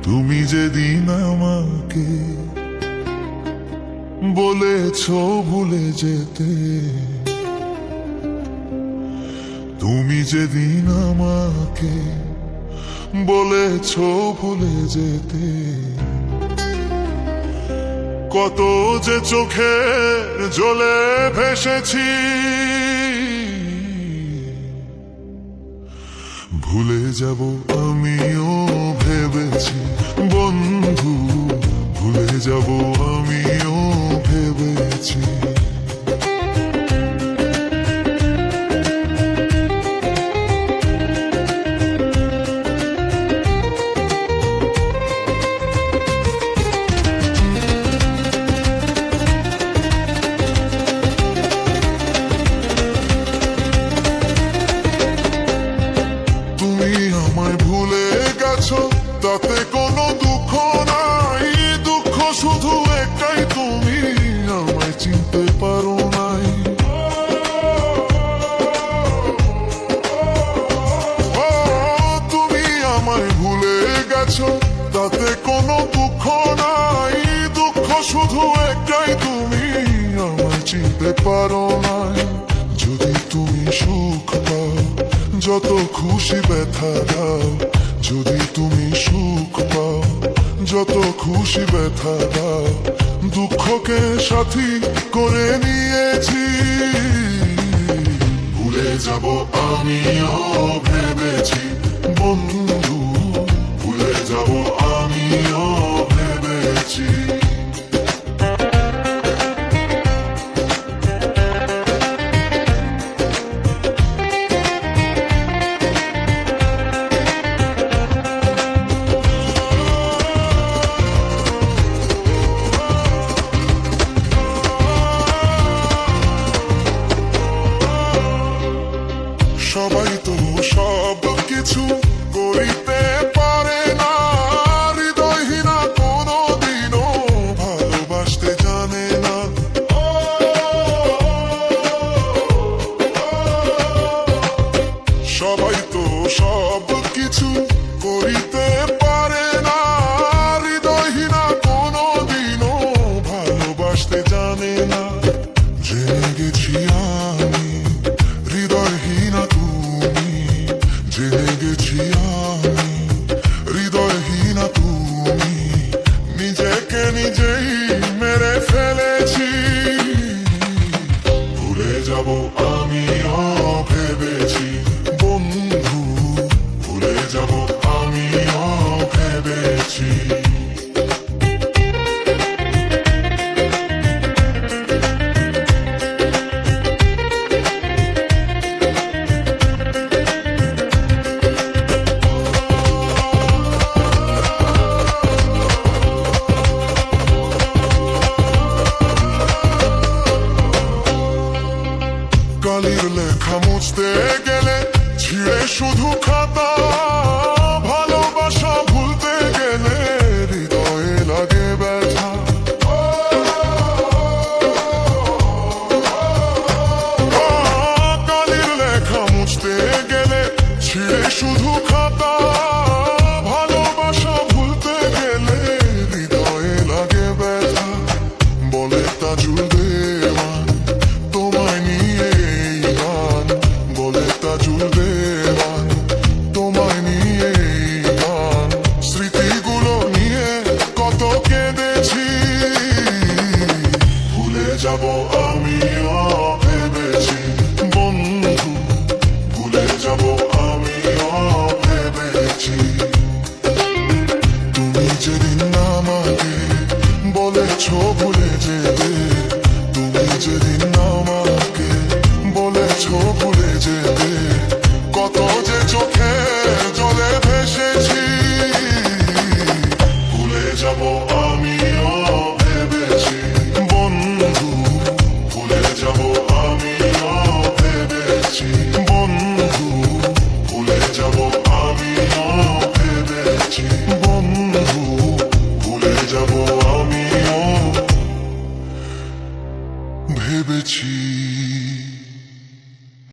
তুমি যেদিন আমাকে বলেছো ভুলে যেতে, তুমি যেদিন আমাকে বলেছো ভুলে যেতে, কত যে চোখের জলে ভেসেছি, ভুলে যাব আমিও ভেবেছি বন্ধু, ভুলে যাব আমিও ভেবেছি। তাতে কোনো দুঃখ নাই, দুঃখ শুধু একটাই, তুমি আমায় চিনতে পারো নাই। তুমি আমায় ভুলে গেছো, তাতে কোনো দুঃখ নাই, দুঃখ শুধু একটাই, তুমি আমায় চিনতে পারো নাই। যদি তুমি সুখ পাও, যত খুশি ব্যথা দাও, যদি তুমি সুখ পাও, যত খুশি ব্যথা দাও, দুঃখকে সাথী করে নিয়েছি, ভুলে যাব আমিও ভেবেছি বন্ধু, ভুলে যাব আমিও ভেবেছি। সবাই তো সব কিছু করি